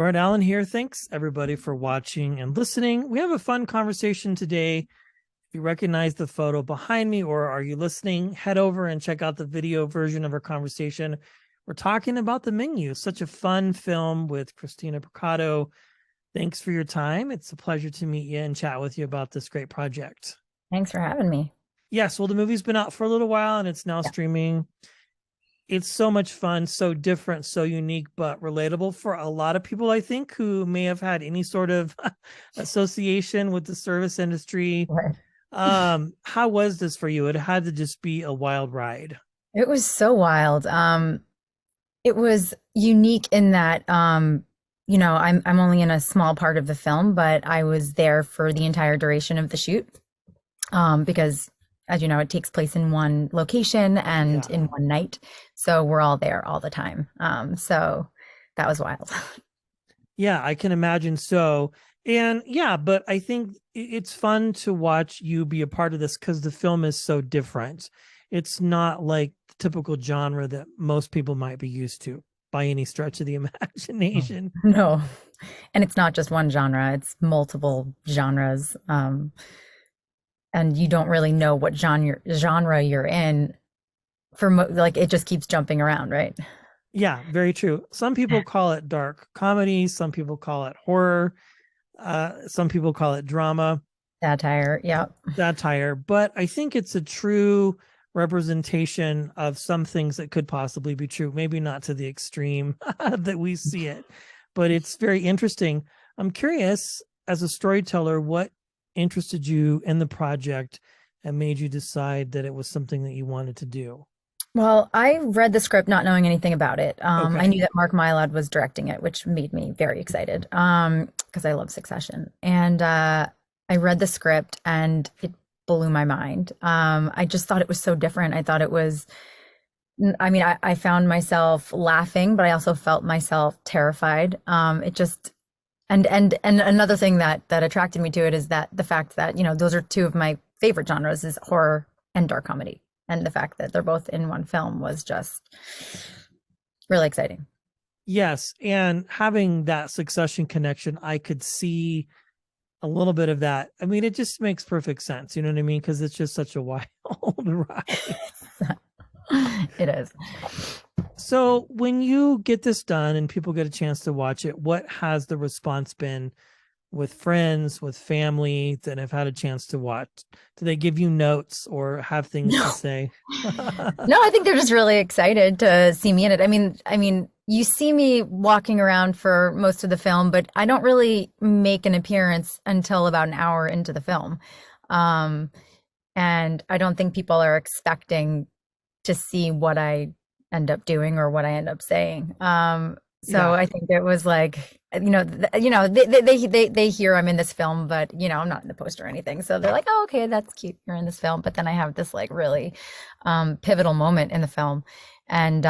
Bart Allen here. Thanks everybody for watching and listening. We have a fun conversation today. If you recognize the photo behind me or are you listening, head over and check out the video version of our conversation. We're talking about The Menu, such a fun film with Christina Brucato. Thanks for your time. It's a pleasure to meet you and chat with you about this great project. Thanks for having me. Yes, well, the movie's been out for a little while and it's now Yeah. streaming. It's so much fun, so different, so unique, but relatable for a lot of people, I think, who may have had any sort of association with the service industry. Right. How was this for you? It had to just be a wild ride. It was so wild. It was unique in that I'm only in a small part of the film, but I was there for the entire duration of the shoot. Because as you know, it takes place in one location and Yeah. in one night. So we're all there all the time. So that was wild. Yeah, I can imagine so. And yeah, but I think it's fun to watch you be a part of this because the film is so different. It's not like the typical genre that most people might be used to by any stretch of the imagination. No. And it's not just one genre, it's multiple genres. And you don't really know what genre you're in like it just keeps jumping around, right? Yeah, very true. Some people call it dark comedy, some people call it horror, some people call it drama, Satire, yeah. satire, but I think it's a true representation of some things that could possibly be true, maybe not to the extreme that we see it, but it's very interesting. I'm curious, as a storyteller, what interested you in the project and made you decide that it was something that you wanted to do? Well, I read the script not knowing anything about it. I Okay. knew that Mark Mylod was directing it, which made me very excited because I love Succession. And I read the script and it blew my mind. I just thought it was so different. I thought it was, I mean, I found myself laughing, but I also felt myself terrified. It just, and another thing that attracted me to it is that the fact that, those are two of my favorite genres is horror and dark comedy. And the fact that they're both in one film was just really exciting. Yes, and having that Succession connection, I could see a little bit of that. I mean, it just makes perfect sense. You know what I mean? Because it's just such a wild ride. It is. So when you get this done and people get a chance to watch it, what has the response been with friends, with family that have had a chance to watch? Do they give you notes or have things to No, say? no, I think they're just really excited to see me in it. I mean, you see me walking around for most of the film, but I don't really make an appearance until about an hour into the film. Um, and I don't think people are expecting to see what I end up doing or what I end up saying. So Yeah. I think it was like, they hear I'm in this film, but I'm not in the post or anything. So they're like, oh, okay, that's cute. You're in this film. But then I have this like really pivotal moment in the film, and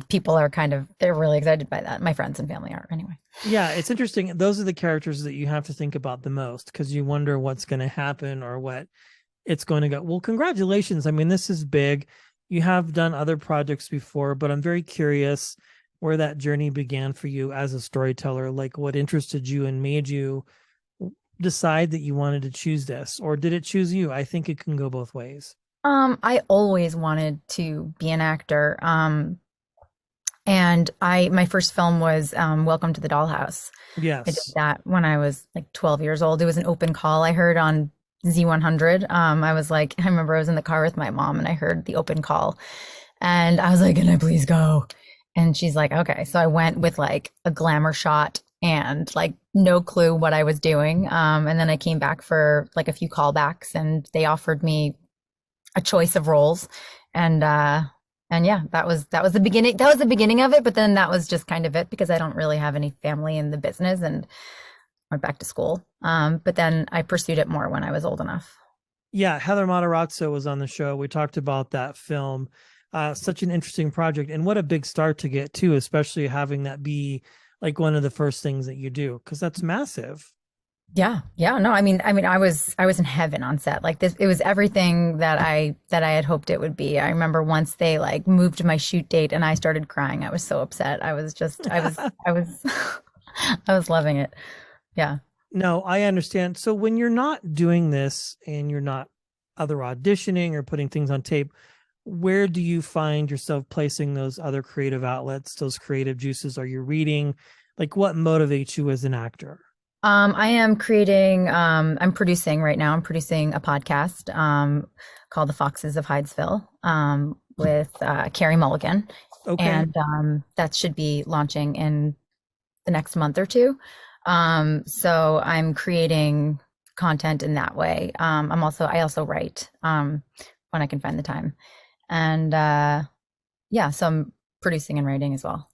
people are they're really excited by that. My friends and family are anyway. Yeah, it's interesting. Those are the characters that you have to think about the most because you wonder what's going to happen or what it's going to go. Well, congratulations. I mean, this is big. You have done other projects before, but I'm very curious where that journey began for you as a storyteller. Like what interested you and made you decide that you wanted to choose this, or did it choose you? I think it can go both ways. I always wanted to be an actor. And my first film was Welcome to the Dollhouse. I did Yes. that when I was like 12 years old. It was an open call I heard on Z100. I was like, I remember I was in the car with my mom and I heard the open call and I was like, can I please go? And she's like, okay. So I went with like a glamour shot and like no clue what I was doing. And then I came back for like a few callbacks and they offered me a choice of roles. And yeah, that was the beginning. That was the beginning of it. But then that was just kind of it because I don't really have any family in the business and went back to school. But then I pursued it more when I was old enough. Yeah, Heather Matarazzo was on the show. We talked about that film. Such an interesting project, and what a big start to get too, especially having that be like one of the first things that you do, because that's massive. Yeah, yeah. No, I was in heaven on set. Like this, it was everything that I had hoped it would be. I remember once they like moved my shoot date and I started crying. I was so upset. I was I was loving it. Yeah. No, I understand. So when you're not doing this and you're not other auditioning or putting things on tape, where do you find yourself placing those other creative outlets, those creative juices? Are you reading? Like what motivates you as an actor? I am I'm producing right now. I'm producing a podcast called The Foxes of Hydesville with Carrie Mulligan. Okay. And that should be launching in the next month or two. So I'm creating content in that way. I also write when I can find the time. And yeah, so I'm producing and writing as well.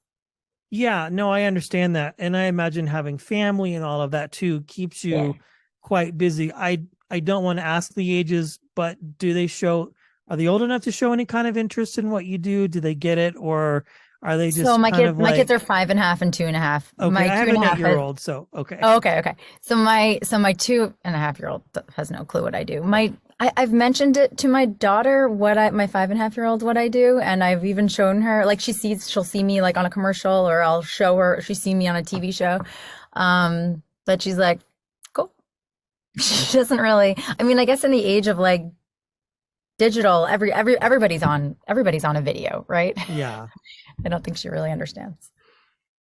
Yeah, no, I understand that. And I imagine having family and all of that too keeps Yeah. you quite busy. I don't want to ask the ages, but do they show are they old enough to show any kind of interest in what you do? Do they get it or are they So just kind of my kids are like 5.5 and 2.5. okay, My I two have and an a half has 8-year-old, so okay. Oh, okay, okay. So my 2.5 year old has no clue what I do. I've mentioned it to my daughter my 5.5 year old what I do, and I've even shown her like she'll see me like on a commercial, or I'll show her she see me on a TV show. But she's like, cool. She doesn't really. I mean, I guess in the age of like digital, everybody's on a video, right? Yeah. I don't think she really understands.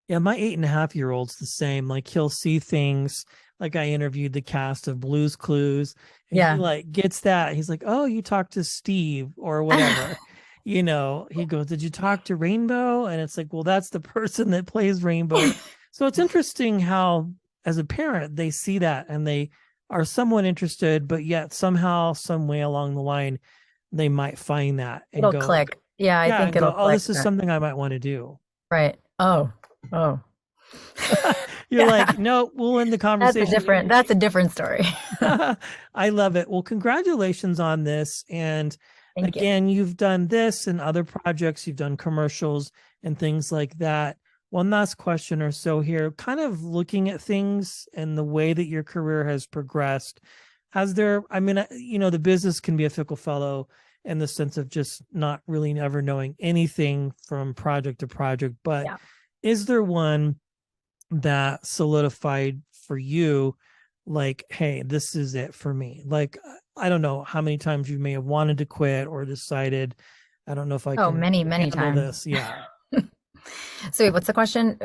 Yeah, my 8.5-year-old's the same. Like he'll see things like I interviewed the cast of Blue's Clues and he Yeah. like gets that. He's like, "Oh, you talked to Steve or whatever." You know, he goes, "Did you talk to Rainbow?" And it's like, "Well, that's the person that plays Rainbow." So it's interesting how as a parent they see that and they are somewhat interested, but yet somehow some way along the line they might find that and It'll go, click. Yeah, I yeah, think and go, it'll "Oh, click. this is something I might want to do." Right. Oh, oh. You're Yeah. like, no, we'll end the conversation here. That's a different story. I love it. Well, congratulations on this. And Thank you. again, you've done this and other projects, you've done commercials and things like that. One last question or so here, kind of looking at things and the way that your career has progressed. Has there, I mean, the business can be a fickle fellow in the sense of just not really ever knowing anything from project to project, but Yeah. is there one that solidified for you like hey this is it for me like I don't know how many times you may have wanted to quit or decided I don't know if I Oh, can many, many handle times. this. Yeah, So wait, what's the question?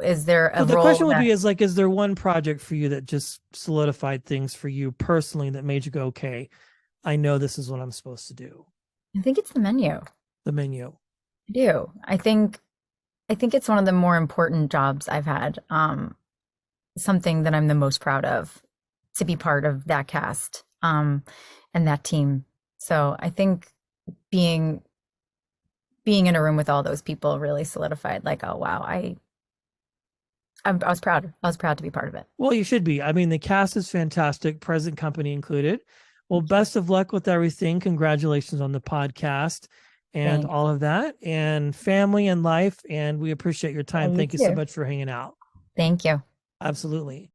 Is there so a the role question would that be is there one project for you that just solidified things for you personally that made you go okay I know this is what I'm supposed to do? I think it's the menu. The menu. I do. I think it's one of the more important jobs I've had. Something that I'm the most proud of to be part of that cast, and that team. So I think being being in a room with all those people really solidified like, oh wow, I was proud. I was proud to be part of it. Well, you should be. I mean, the cast is fantastic, present company included. Well, Thank you. best of luck with everything. Congratulations on the podcast and Thanks. all of that, and family and life. And we appreciate your Yeah, time. you Thank you so too. much for hanging out. Thank you. Absolutely.